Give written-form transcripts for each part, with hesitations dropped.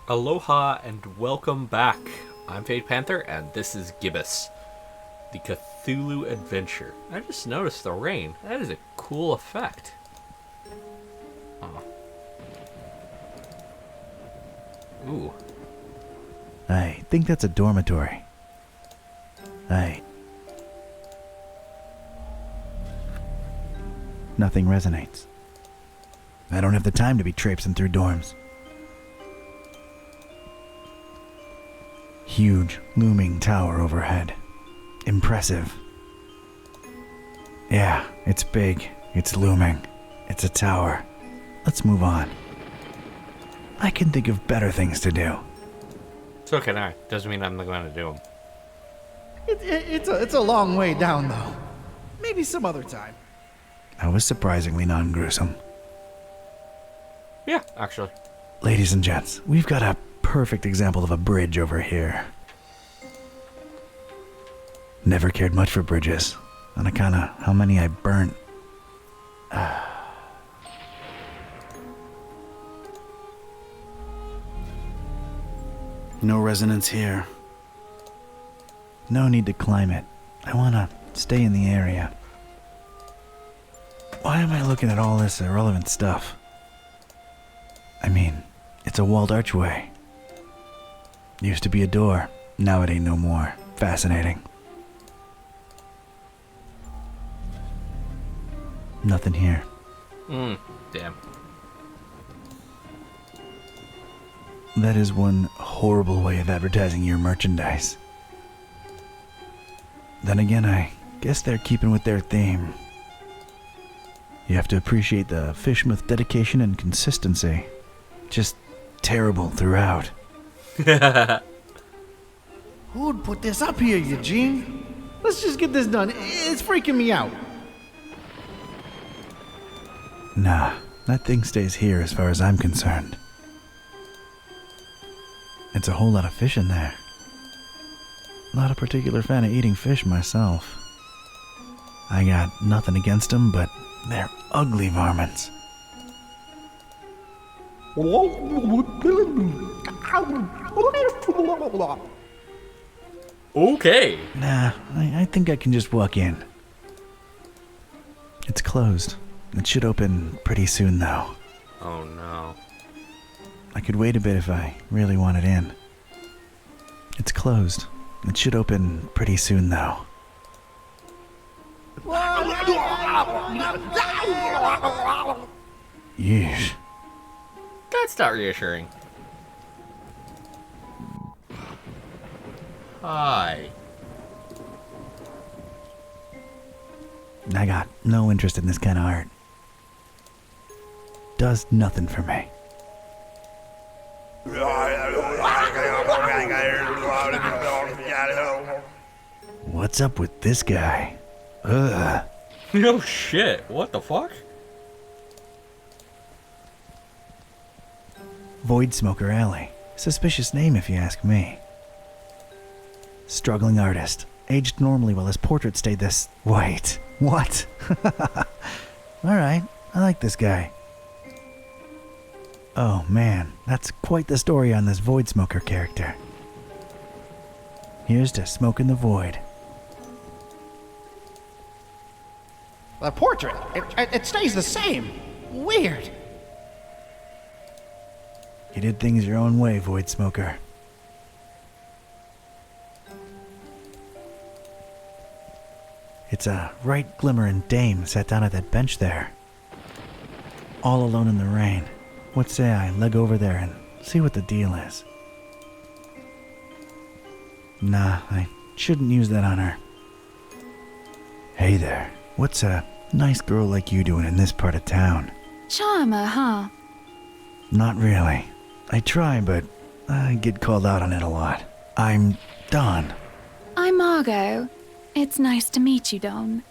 Aloha and welcome back. I'm Panther and this is Gibbous, the Cthulhu adventure. I just noticed the rain. That is a cool effect. Oh. Ooh. I think that's a dormitory. Nothing resonates. I don't have the time to be traipsing through dorms. Huge, looming tower overhead. Impressive. Yeah, it's big. It's looming. It's a tower. Let's move on. I can think of better things to do. So can I. Doesn't mean I'm going to do them. It's a long way down, though. Maybe some other time. I was surprisingly non-gruesome. Yeah, actually. Ladies and gents, we've got a perfect example of a bridge over here. Never cared much for bridges, on account of how many I burnt. No resonance here. No need to climb it. I want to stay in the area. Why am I looking at all this irrelevant stuff? I mean, it's a walled archway. Used to be a door. Now it ain't no more. Fascinating. Nothing here. Damn. That is one horrible way of advertising your merchandise. Then again, I guess they're keeping with their theme. You have to appreciate the Fishmouth dedication and consistency. Just terrible throughout. Who'd put this up here, Eugene? Let's just get this done. It's freaking me out. Nah, that thing stays here as far as I'm concerned. It's a whole lot of fish in there. Not a particular fan of eating fish myself. I got nothing against them, but they're ugly varmints. Okay. Nah, I think I can just walk in. It's closed. It should open pretty soon, though. Oh no. I could wait a bit if I really wanted in. It's closed. It should open pretty soon, though. Yeesh. That's not reassuring. Hi. I got no interest in this kind of art. Does nothing for me. What's up with this guy? Ugh. No shit. What the fuck? Void Smoker Alley. Suspicious name if you ask me. Struggling artist. Aged normally while his portrait stayed this... Wait. What? Alright. I like this guy. Oh man, that's quite the story on this Void Smoker character. Here's to smoking the void. The portrait, it stays the same. Weird. You did things your own way, Void Smoker. It's a right glimmerin' dame sat down at that bench there. All alone in the rain. What say I leg over there and see what the deal is? Nah, I shouldn't use that on her. Hey there, what's a nice girl like you doing in this part of town? Charmer, huh? Not really. I try, but I get called out on it a lot. I'm Don. I'm Margot. It's nice to meet you, Don.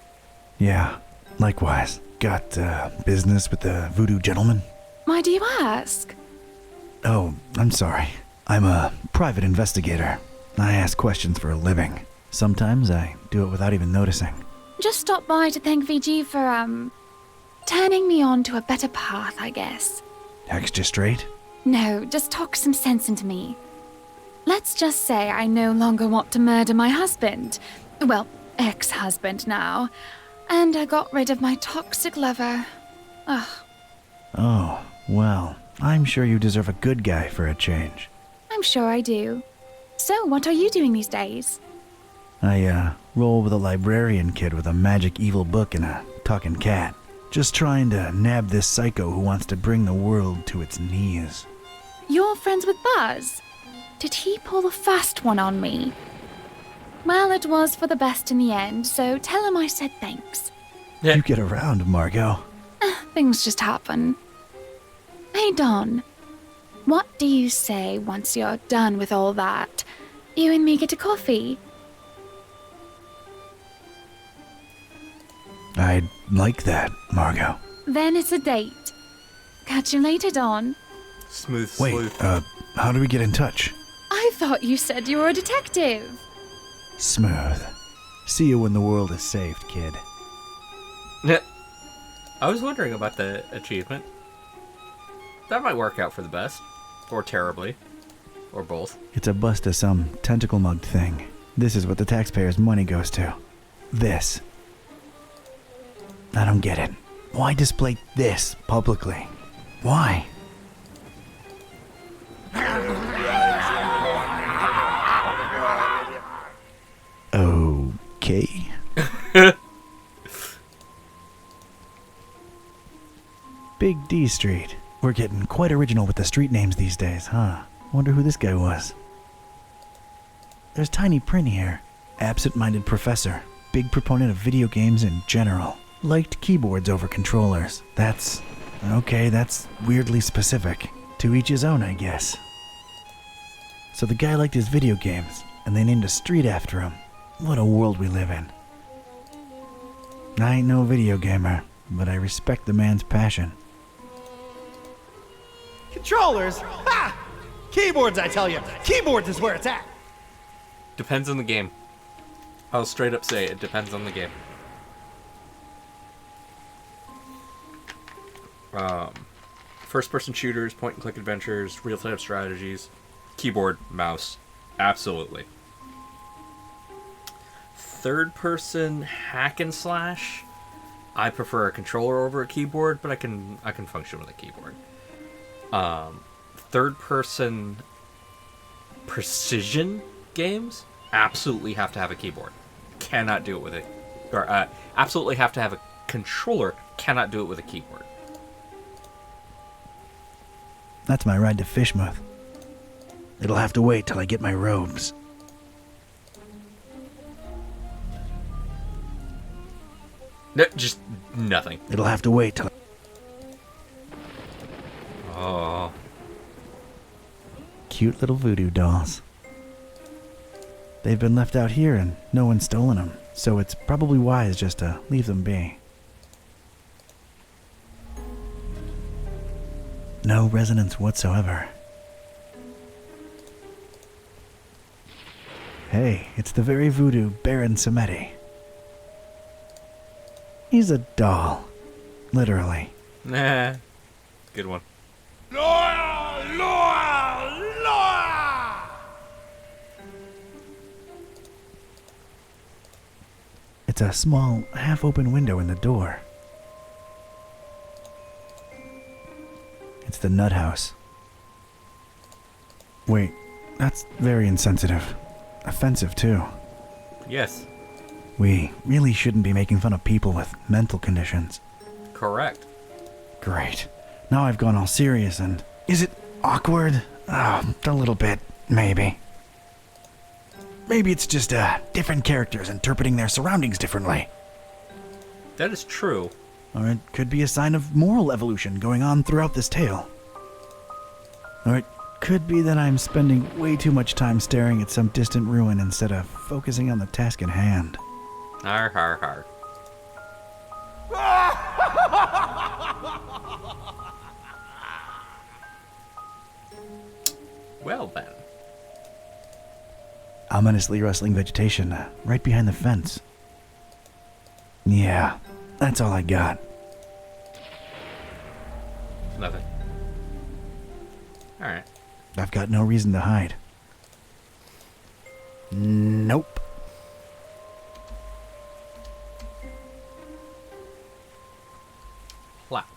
Yeah, likewise. Got business with the voodoo gentleman? Why do you ask? Oh, I'm sorry. I'm a private investigator. I ask questions for a living. Sometimes I do it without even noticing. Just stopped by to thank VG for, turning me on to a better path, I guess. Extra straight? No, just talk some sense into me. Let's just say I no longer want to murder my husband. Well, ex-husband now. And I got rid of my toxic lover. Ugh. Oh, well, I'm sure you deserve a good guy for a change. I'm sure I do. So, what are you doing these days? I, roll with a librarian kid with a magic evil book and a talking cat. Just trying to nab this psycho who wants to bring the world to its knees. You're friends with Buzz? Did he pull the fast one on me? Well, it was for the best in the end, so tell him I said thanks. Yeah. You get around, Margot. Things just happen. Hey, Don. What do you say once you're done with all that? You and me get a coffee? I'd like that, Margot. Then it's a date. Catch you later, Don. Smooth Wait, sleuth. how do we get in touch? I thought you said you were a detective. Smooth. See you when the world is saved, kid. I was wondering about the achievement. That might work out for the best. Or terribly. Or both. It's a bust of some tentacle-mugged thing. This is what the taxpayers' money goes to. This. I don't get it. Why display this publicly? Why? Okay. Big D Street. We're getting quite original with the street names these days, huh? Wonder who this guy was. There's tiny print here. Absent-minded professor. Big proponent of video games in general. Liked keyboards over controllers. That's weirdly specific. To each his own, I guess. So the guy liked his video games, and they named a street after him. What a world we live in. I ain't no video gamer, but I respect the man's passion. Controllers? Ha! Keyboards, I tell you. Keyboards is where it's at. Depends on the game. I'll straight up say it depends on the game. First-person shooters, point-and-click adventures, real-time strategies, keyboard, mouse, absolutely. Third-person hack and slash, I prefer a controller over a keyboard, but I can function with a keyboard. Third-person precision games absolutely have to have a keyboard. Cannot do it with it, or absolutely have to have a controller. Cannot do it with a keyboard. That's my ride to Fishmouth. It'll have to wait till I get my robes. No, just nothing. It'll have to wait till... Oh. Cute little voodoo dolls. They've been left out here and no one's stolen them, so it's probably wise just to leave them be. No resonance whatsoever. Hey, it's the very voodoo Baron Samedi. He's a doll. Literally. Nah. Good one. It's a small, half-open window in the door. It's the nut house. Wait, that's very insensitive. Offensive, too. Yes. We really shouldn't be making fun of people with mental conditions. Correct. Great. Now I've gone all serious and... Is it awkward? Oh, a little bit, maybe. Maybe it's just, different characters interpreting their surroundings differently. That is true. Or it could be a sign of moral evolution going on throughout this tale. Or it could be that I'm spending way too much time staring at some distant ruin instead of focusing on the task at hand. Har har har. Well then. Ominously rustling vegetation right behind the fence. Yeah, that's all I got. Nothing. Alright. I've got no reason to hide. Nope. Plaque.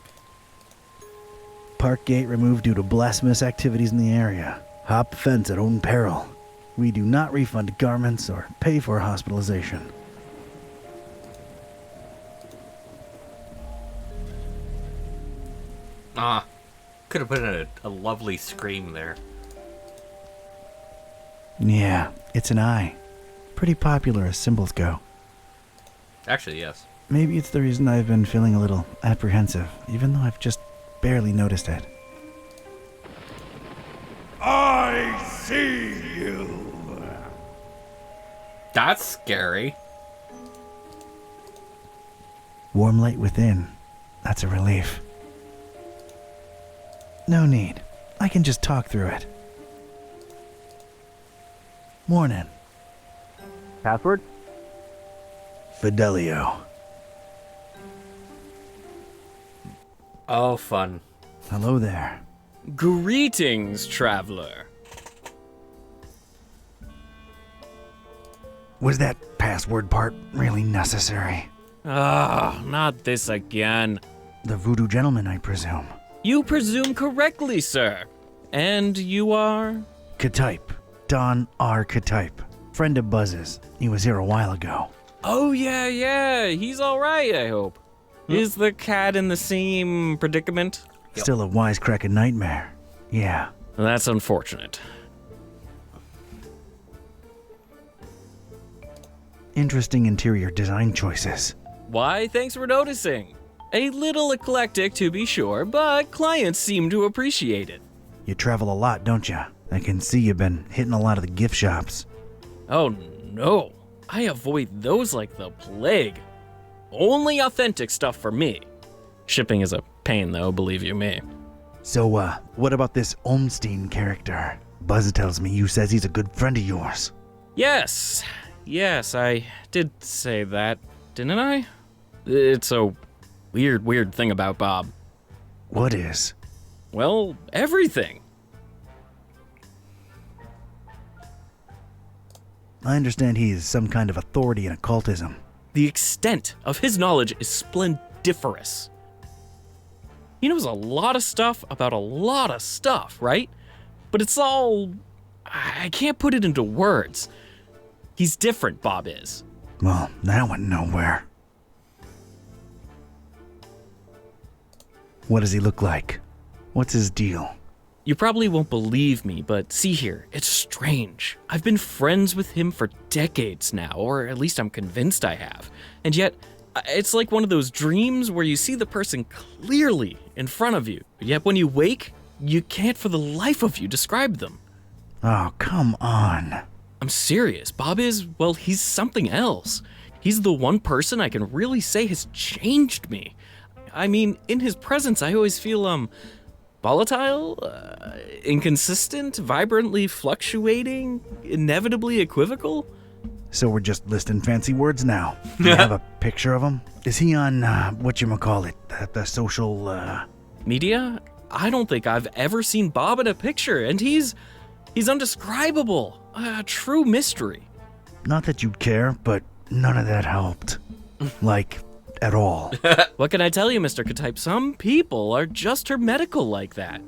Park gate removed due to blasphemous activities in the area. Hop fence at own peril. We do not refund garments or pay for hospitalization. Could have put in a lovely scream there. Yeah, it's an eye. Pretty popular as symbols go. Actually, yes. Maybe it's the reason I've been feeling a little apprehensive, even though I've just barely noticed it. I see you. That's scary. Warm light within. That's a relief. No need. I can just talk through it. Morning. Password? Fidelio. Oh, fun. Hello there. Greetings, traveler. Was that password part really necessary? Not this again. The voodoo gentleman, I presume. You presume correctly, sir. And you are? Ktype. Don R. Ktype. Friend of Buzz's. He was here a while ago. Oh, yeah. He's all right, I hope. Is the cat in the same predicament? Still a wisecracking nightmare. Yeah. That's unfortunate. Interesting interior design choices. Why, thanks for noticing. A little eclectic, to be sure, but clients seem to appreciate it. You travel a lot, don't you? I can see you've been hitting a lot of the gift shops. Oh, no. I avoid those like the plague. Only authentic stuff for me. Shipping is a pain, though, believe you me. So, what about this Olmstein character? Buzz tells me you says he's a good friend of yours. Yes, I did say that, didn't I? It's a weird thing about Bob. What is? Well, everything. I understand he is some kind of authority in occultism. The extent of his knowledge is splendiferous. He knows a lot of stuff about a lot of stuff, right? But it's all... I can't put it into words. He's different, Bob is. Well, that went nowhere. What does he look like? What's his deal? You probably won't believe me, but see here, it's strange. I've been friends with him for decades now, or at least I'm convinced I have. And yet, it's like one of those dreams where you see the person clearly in front of you, yet when you wake, you can't for the life of you describe them. Oh, come on. I'm serious. Bob is, well, he's something else. He's the one person I can really say has changed me. I mean, in his presence, I always feel, volatile, inconsistent, vibrantly fluctuating, inevitably equivocal. So we're just listing fancy words now. Do you have a picture of him? Is he on, whatchamacallit, the social, Media? I don't think I've ever seen Bob in a picture, and he's undescribable. A true mystery. Not that you'd care, but none of that helped. Like, at all. What can I tell you, Mr. Ktype? Some people are just hermetical like that.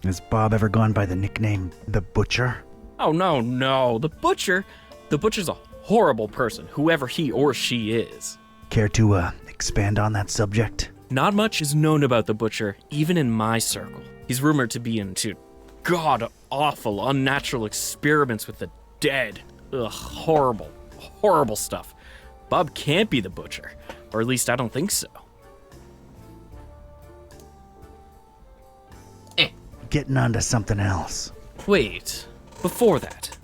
Has Bob ever gone by the nickname The Butcher? Oh, no. The Butcher's a horrible person, whoever he or she is. Care to, expand on that subject? Not much is known about the Butcher, even in my circle. He's rumored to be into god-awful, unnatural experiments with the dead. Ugh, horrible stuff. Bob can't be the Butcher, or at least I don't think so. Getting on to something else. Wait, before that,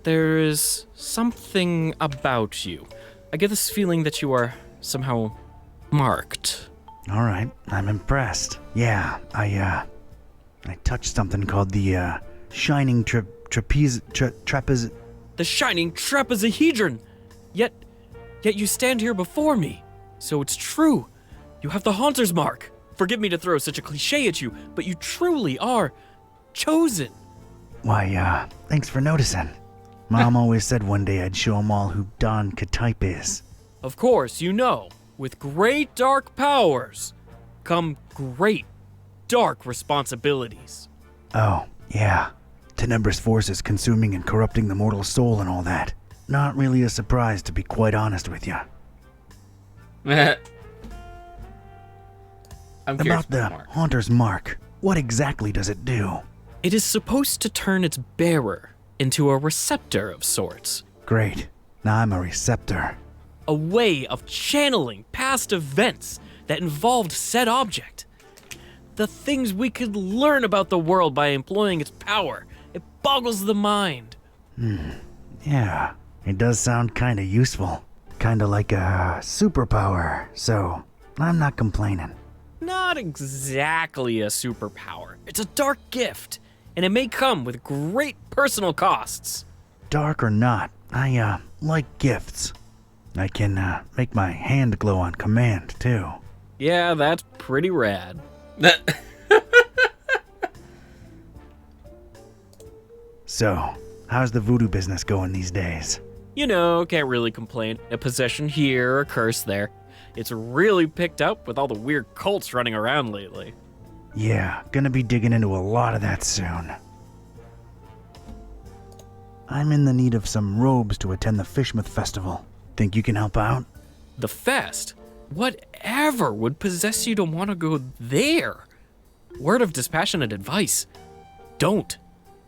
there is something about you. I get this feeling that you are somehow marked. All right, I'm impressed. Yeah, I touched something called the, Shining Trapeze... The shining trapezohedron! Yet you stand here before me. So it's true. You have the Haunter's mark. Forgive me to throw such a cliche at you, but you truly are chosen. Why, thanks for noticing. Mom always said one day I'd show 'em all who Don Katype is. Of course, you know, with great dark powers come great dark responsibilities. Oh, yeah. Tenebrous forces consuming and corrupting the mortal soul and all that. Not really a surprise, to be quite honest with you. I'm curious About the more. Haunter's Mark, what exactly does it do? It is supposed to turn its bearer into a receptor of sorts. Great. Now I'm a receptor. A way of channeling past events that involved said object. The things we could learn about the world by employing its power. It boggles the mind. Yeah, it does sound kinda useful. Kinda like a superpower, so I'm not complaining. Not exactly a superpower. It's a dark gift, and it may come with great personal costs. Dark or not, I, like gifts. I can, make my hand glow on command, too. Yeah, that's pretty rad. So, how's the voodoo business going these days? You know, can't really complain. A possession here, a curse there. It's really picked up with all the weird cults running around lately. Yeah, gonna be digging into a lot of that soon. I'm in the need of some robes to attend the Fishmouth Festival. Think you can help out? The fest? Whatever would possess you to want to go there? Word of dispassionate advice. Don't.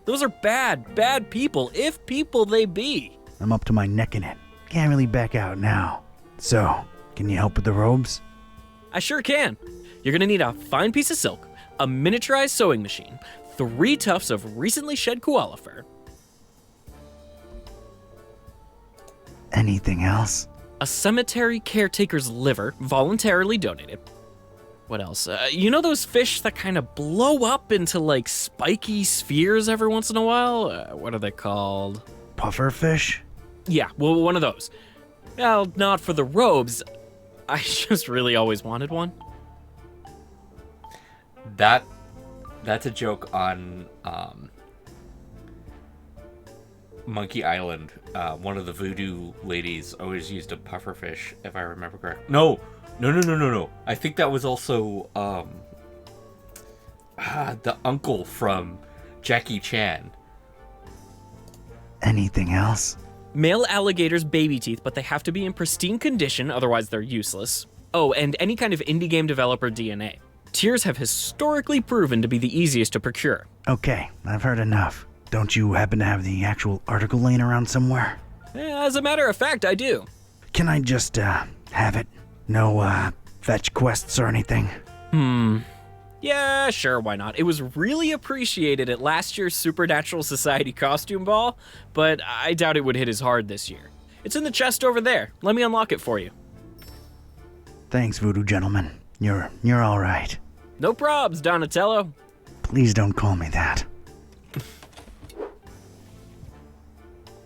Those are bad people, if people they be. I'm up to my neck in it. Can't really back out now. So, can you help with the robes? I sure can. You're gonna need a fine piece of silk, a miniaturized sewing machine, 3 tufts of recently shed koala fur, Anything else? a cemetery caretaker's liver, voluntarily donated. What else? You know those fish that kind of blow up into like spiky spheres every once in a while? What are they called? Pufferfish? Yeah, well, one of those. Well, not for the robes. I just really always wanted one. That's a joke on Monkey Island. One of the voodoo ladies always used a pufferfish, if I remember correctly. No. I think that was also the uncle from Jackie Chan. Anything else? Male alligators' baby teeth, but they have to be in pristine condition, otherwise they're useless. Oh, and any kind of indie game developer DNA. Tears have historically proven to be the easiest to procure. Okay, I've heard enough. Don't you happen to have the actual article laying around somewhere? As a matter of fact, I do. Can I just, have it? No, fetch quests or anything? Yeah, sure, why not? It was really appreciated at last year's Supernatural Society costume ball, but I doubt it would hit as hard this year. It's in the chest over there. Let me unlock it for you. Thanks, voodoo gentleman. You're all right. No probs, Donatello. Please don't call me that.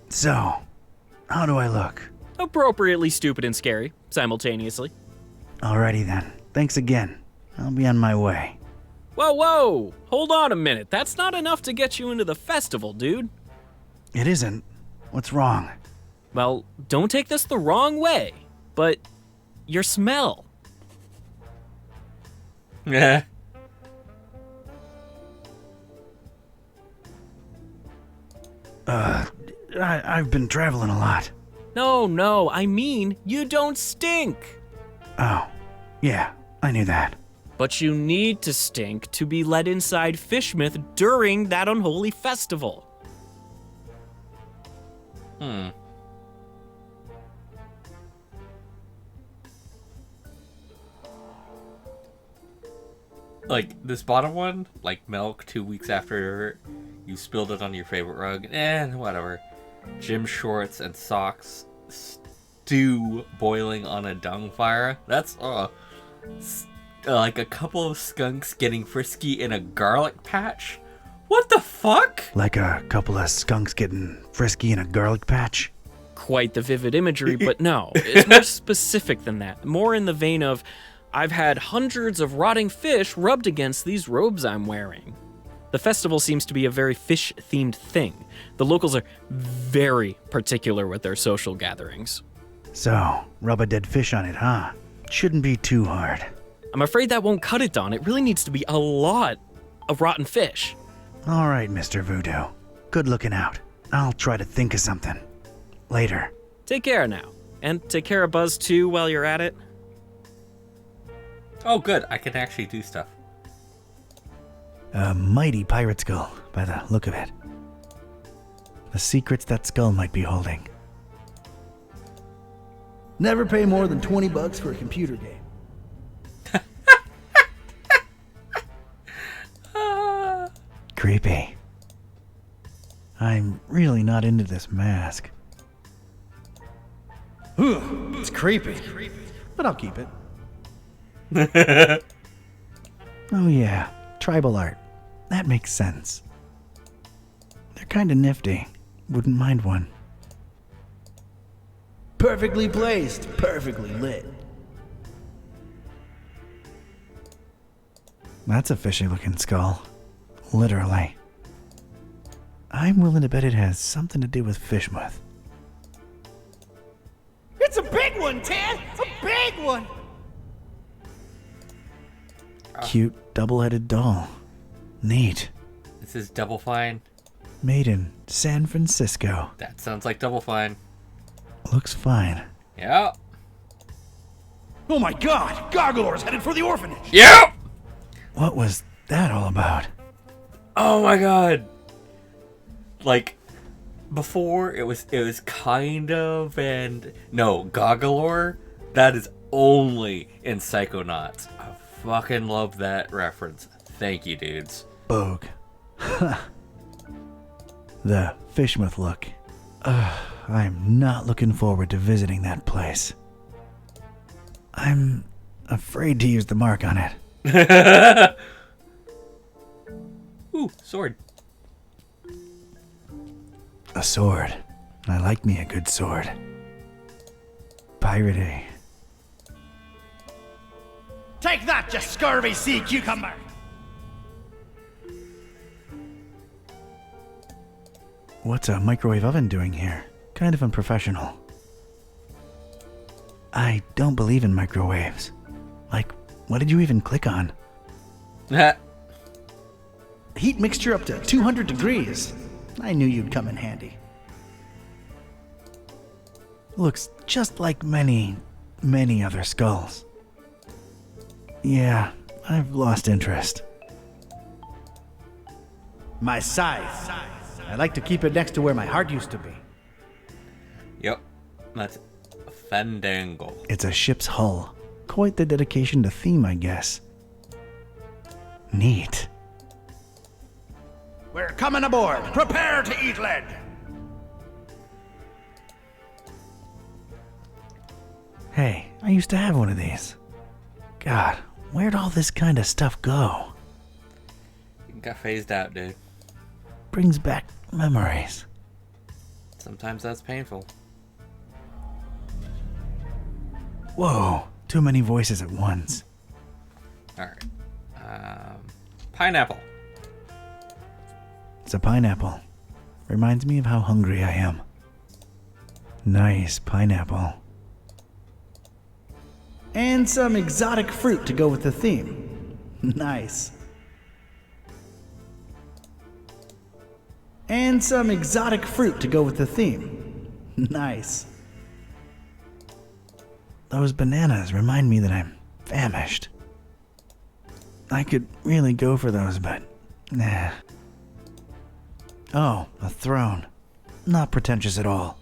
So, how do I look? Appropriately stupid and scary, simultaneously. Alrighty then. Thanks again. I'll be on my way. Whoa! Hold on a minute. That's not enough to get you into the festival, dude. It isn't. What's wrong? Well, don't take this the wrong way, but your smell. Yeah. I've been traveling a lot. No, I mean, you don't stink. Oh, yeah, I knew that. But you need to stink to be let inside Fishmouth during that unholy festival. Like this bottom one, like milk 2 weeks after you spilled it on your favorite rug, whatever. Gym shorts and socks, stew boiling on a dung fire. That's like a couple of skunks getting frisky in a garlic patch. What the fuck? Like a couple of skunks getting frisky in a garlic patch? Quite the vivid imagery, but no, it's more specific than that. More in the vein of I've had hundreds of rotting fish rubbed against these robes I'm wearing. The festival seems to be a very fish-themed thing. The locals are very particular with their social gatherings. So, rub a dead fish on it, huh? Shouldn't be too hard. I'm afraid that won't cut it, Don. It really needs to be a lot of rotten fish. All right, Mr. Voodoo. Good looking out. I'll try to think of something. Later. Take care now. And take care of Buzz too while you're at it. Oh, good. I can actually do stuff. A mighty pirate skull, by the look of it. The secrets that skull might be holding. Never pay more than $20 for a computer game. Creepy. I'm really not into this mask. Ooh, it's creepy. But I'll keep it. Oh yeah, tribal art. That makes sense. They're kinda nifty. Wouldn't mind one. Perfectly placed, perfectly lit. That's a fishy looking skull. Literally. I'm willing to bet it has something to do with Fishmouth. It's a big one, Tad! A big one! Cute double-headed doll. Neat. This is Double Fine. Made in San Francisco. That sounds like Double Fine. Looks fine. Yeah. Oh my god! Gargolor's headed for the orphanage! Yep! What was that all about? Oh my god. Like, before it was kind of, and no, Goggalor, that is only in Psychonauts. I fucking love that reference. Thank you, dudes. Bogue. The Fishmouth look. I'm not looking forward to visiting that place. I'm afraid to use the mark on it. Ooh, sword. A sword. I like me a good sword. Pirate. Take that, you scurvy sea cucumber! What's a microwave oven doing here? Kind of unprofessional. I don't believe in microwaves. Like, what did you even click on? Heat mixture up to 200 degrees. I knew you'd come in handy. Looks just like many, many other skulls. Yeah, I've lost interest. My scythe. I like to keep it next to where my heart used to be. Yep. That's Fandangle. It's a ship's hull. Quite the dedication to theme, I guess. Neat. We're coming aboard. Prepare to eat lead. Hey, I used to have one of these. God, where'd all this kind of stuff go? Got phased out, dude. Brings back memories. Sometimes that's painful. Whoa, too many voices at once. Alright. Pineapple. It's a pineapple. Reminds me of how hungry I am. Nice pineapple. And some exotic fruit to go with the theme. Nice. And some exotic fruit to go with the theme. Nice. Those bananas remind me that I'm famished. I could really go for those, but nah. Oh, a throne. Not pretentious at all.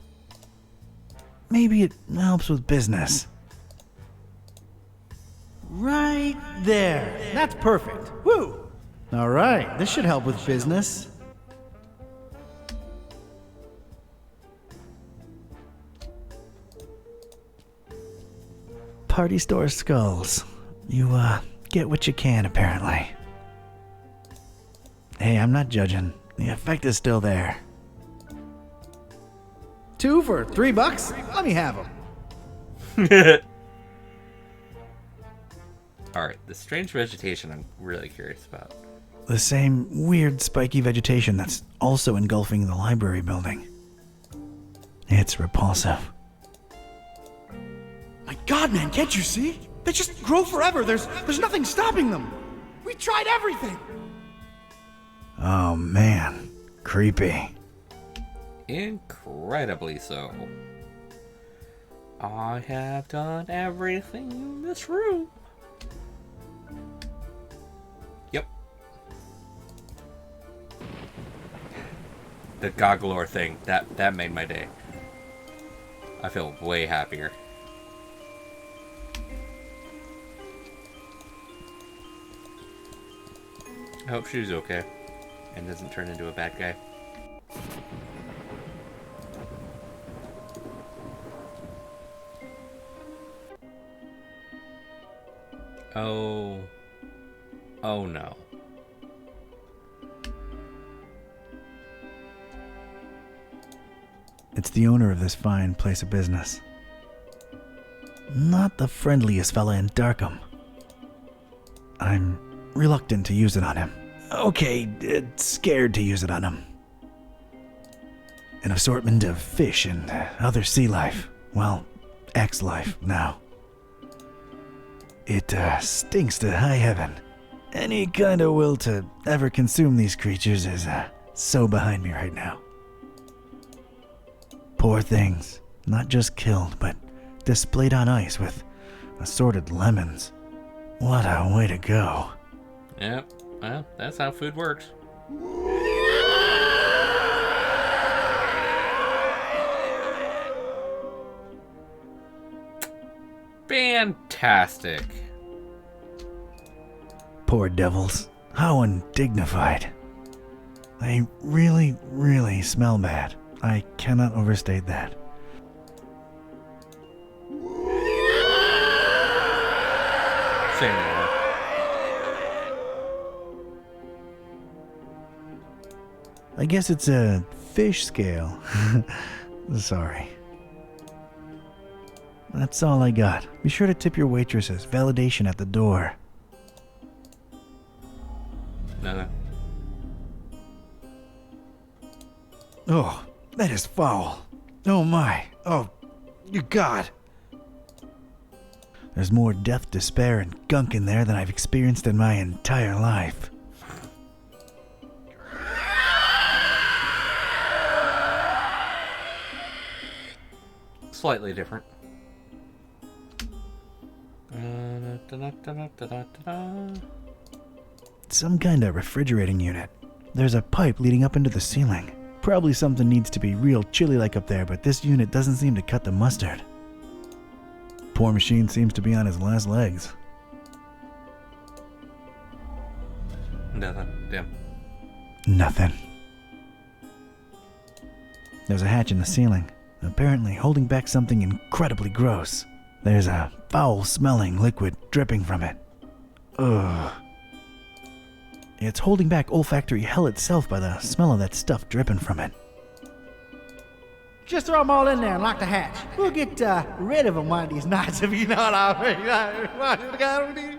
Maybe it helps with business. Right there. That's perfect. Woo! All right, this should help with business. Party store skulls. You, get what you can, apparently. Hey, I'm not judging. The effect is still there. 2 for $3? Let me have them. Alright, the strange vegetation I'm really curious about. The same weird spiky vegetation that's also engulfing the library building. It's repulsive. My God, man, can't you see? They just grow forever. There's nothing stopping them. We tried everything. Oh man, creepy. Incredibly so. I have done everything in this room. Yep. The Gogglor thing, that made my day. I feel way happier. I hope she's okay and doesn't turn into a bad guy. Oh no. It's the owner of this fine place of business. Not the friendliest fella in Darkham. I'm reluctant to use it on him. Okay, scared to use it on him. An assortment of fish and other sea life. Well, X-life now. It stinks to high heaven. Any kind of will to ever consume these creatures is so behind me right now. Poor things, not just killed, but displayed on ice with assorted lemons. What a way to go. Yep, well, that's how food works. Fantastic. Poor devils. How undignified. They really, really smell bad. I cannot overstate that. Say more. I guess it's a fish scale. Sorry. That's all I got. Be sure to tip your waitresses. Validation at the door. No. Oh, that is foul. Oh my. Oh, you God. There's more death, despair, and gunk in there than I've experienced in my entire life. Slightly different. Some kind of refrigerating unit. There's a pipe leading up into the ceiling. Probably something needs to be real chilly like up there, but this unit doesn't seem to cut the mustard. Poor machine seems to be on his last legs. Nothing. Damn. Nothing. There's a hatch in the ceiling, apparently holding back something incredibly gross. There's a foul-smelling liquid dripping from it. Ugh. It's holding back olfactory hell itself by the smell of that stuff dripping from it. Just throw them all in there and lock the hatch. We'll get rid of them one of these nights, if you know what I mean.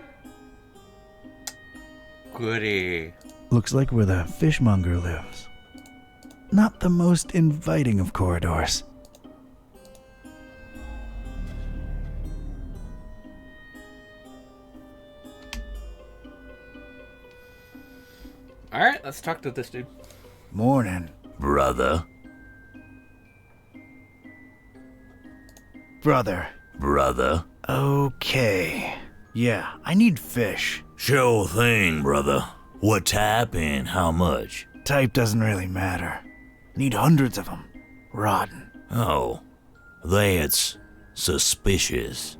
Goody. Looks like where the fishmonger lives. Not the most inviting of corridors. Alright, let's talk to this dude. Morning. Brother. Brother. Okay. Yeah, I need fish. Sure thing, brother. What type and how much? Type doesn't really matter. Need hundreds of them. Rotten. Oh, that's suspicious.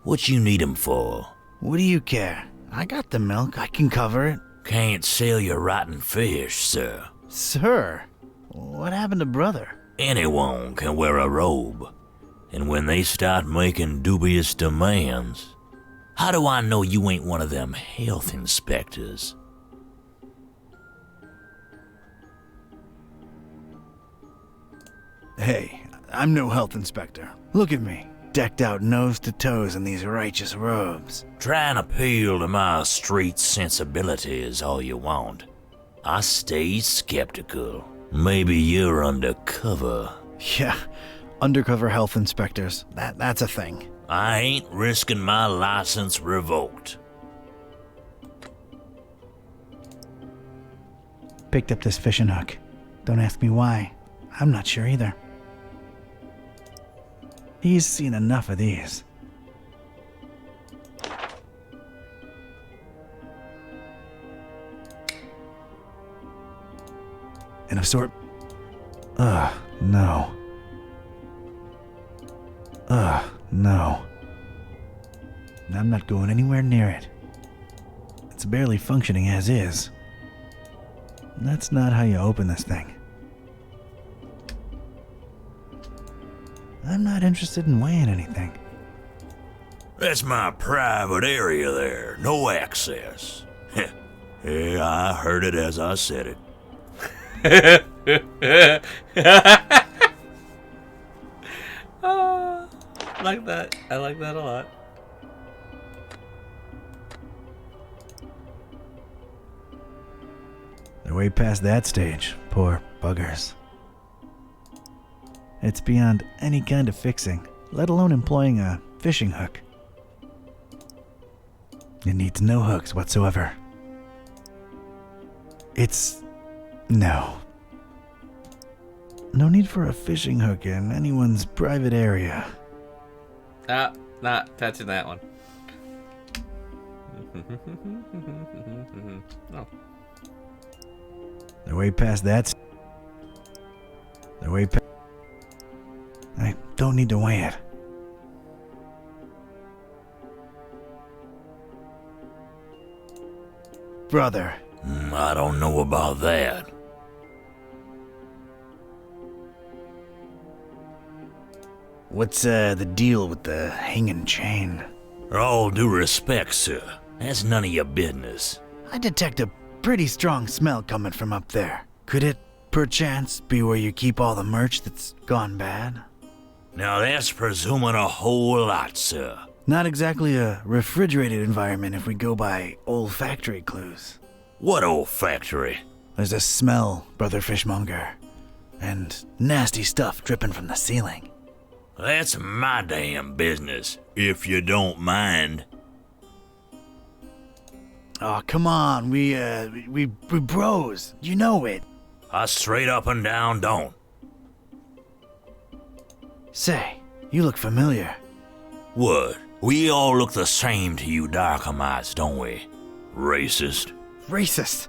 What you need 'em for? What do you care? I got the milk. I can cover it. Can't sell your rotten fish, sir. Sir, what happened to brother? Anyone can wear a robe. And when they start making dubious demands, how do I know you ain't one of them health inspectors? Hey, I'm no health inspector. Look at me. decked out nose to toes in these righteous robes. Try and appeal to my street sensibility is all you want. I stay skeptical. Maybe you're undercover. Yeah, undercover health inspectors. That's a thing. I ain't risking my license revoked. Picked up this fishing hook. Don't ask me why. I'm not sure either. He's seen enough of these. And a sort... no. No. I'm not going anywhere near it. It's barely functioning as is. That's not how you open this thing. I'm not interested in weighing anything. That's my private area there. No access. Yeah, I heard it as I said it. I like that. I like that a lot. They're way past that stage, poor buggers. It's beyond any kind of fixing, let alone employing a fishing hook. It needs no hooks whatsoever. No. No need for a fishing hook in anyone's private area. Not touching that one. No. They're way past that. They're way past. I don't need to weigh it. Brother. I don't know about that. What's the deal with the hanging chain? All due respect, sir. That's none of your business. I detect a pretty strong smell coming from up there. Could it, perchance, be where you keep all the merch that's gone bad? Now that's presuming a whole lot, sir. Not exactly a refrigerated environment if we go by olfactory clues. What old factory? There's a smell, Brother Fishmonger, and nasty stuff dripping from the ceiling. That's my damn business, if you don't mind. Oh, come on, we bros. You know it. I straight up and down don't. Say, you look familiar. What? We all look the same to you Darkhamites, don't we? Racist. Racist?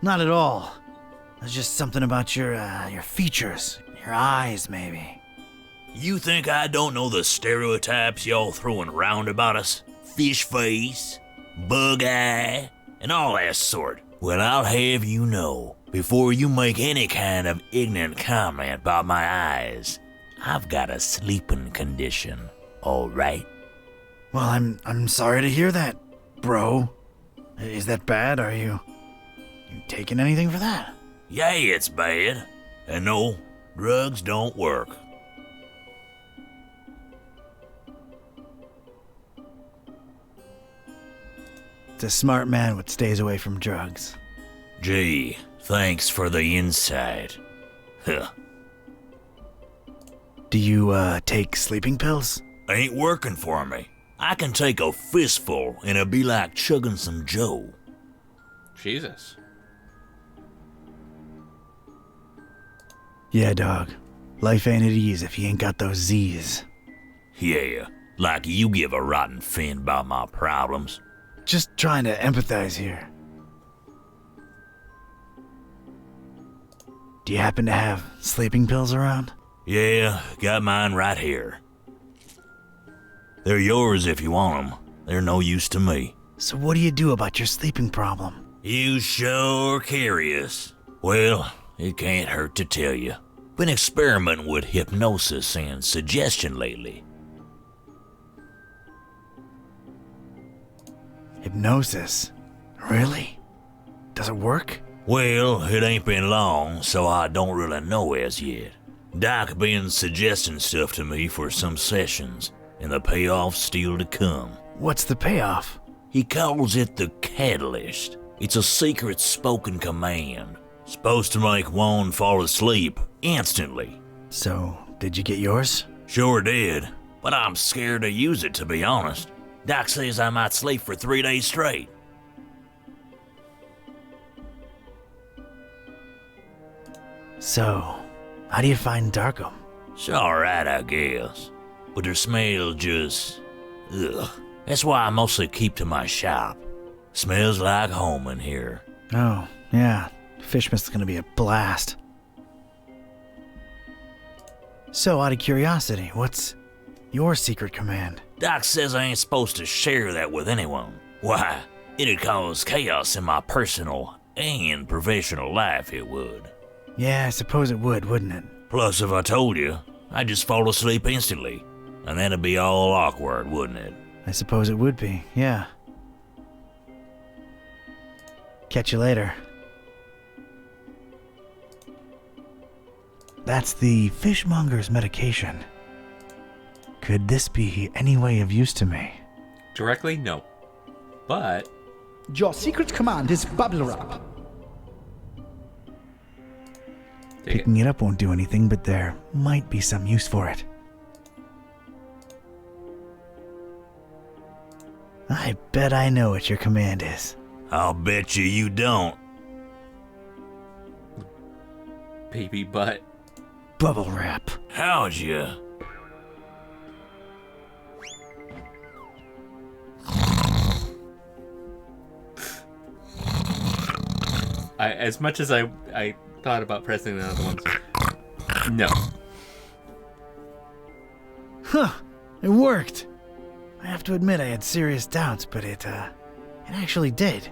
Not at all. There's just something about your features, your eyes, maybe. You think I don't know the stereotypes y'all throwing round about us? Fish face, bug eye, and all that sort. Well, I'll have you know, before you make any kind of ignorant comment about my eyes, I've got a sleeping condition, all right? Well, I'm sorry to hear that, bro. Is that bad? Are you taking anything for that? Yeah, it's bad. And no, drugs don't work. It's a smart man what stays away from drugs. Gee, thanks for the insight. Huh. Do you, take sleeping pills? Ain't working for me. I can take a fistful and it'll be like chugging some Joe. Jesus. Yeah, dog. Life ain't at ease if you ain't got those Z's. Yeah, like you give a rotten fin about my problems. Just trying to empathize here. Do you happen to have sleeping pills around? Yeah, got mine right here. They're yours if you want them. They're no use to me. So what do you do about your sleeping problem? You sure curious. Well, it can't hurt to tell you. Been experimenting with hypnosis and suggestion lately. Hypnosis? Really? Does it work? Well, it ain't been long, so I don't really know as yet. Doc been suggesting stuff to me for some sessions, and the payoff's still to come. What's the payoff? He calls it the Catalyst. It's a secret spoken command. Supposed to make one fall asleep instantly. So, did you get yours? Sure did, but I'm scared to use it, to be honest. Doc says I might sleep for 3 days straight. So, how do you find Darkham? It's alright, I guess. But their smell just... ugh. That's why I mostly keep to my shop. Smells like home in here. Oh, yeah. Fishmith's gonna be a blast. So, out of curiosity, what's your secret command? Doc says I ain't supposed to share that with anyone. Why, it'd cause chaos in my personal and professional life, it would. Yeah, I suppose it would, wouldn't it? Plus, if I told you, I'd just fall asleep instantly. And that'd be all awkward, wouldn't it? I suppose it would be, yeah. Catch you later. That's the fishmonger's medication. Could this be any way of use to me? Directly, no. But Your secret command is Bubblewrap. take it. Picking it up won't do anything, but there might be some use for it. I bet I know what your command is. I'll bet you don't. Baby butt. Bubblewrap. How'd you? As much as I thought about pressing the other ones, no. Huh, it worked. I have to admit I had serious doubts, but it actually did.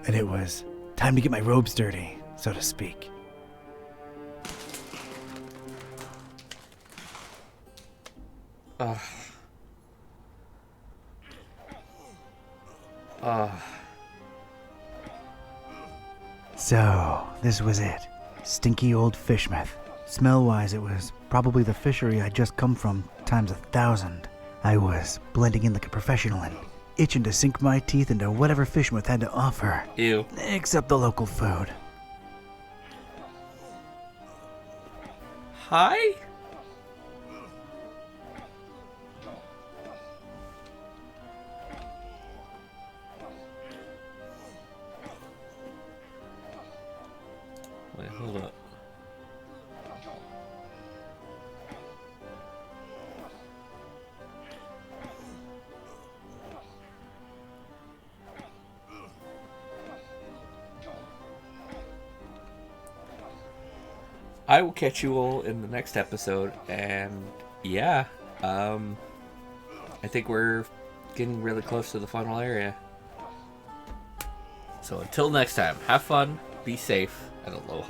And it was time to get my robes dirty, so to speak. So, this was it. Stinky old Fishmith. Smell-wise, it was probably the fishery I'd just come from times 1,000. I was blending in like a professional and itching to sink my teeth into whatever Fishmith had to offer. Ew. Except the local food. Hi? Wait, hold up. I will catch you all in the next episode, and yeah, I think we're getting really close to the final area. So until next time, have fun, be safe, and aloha.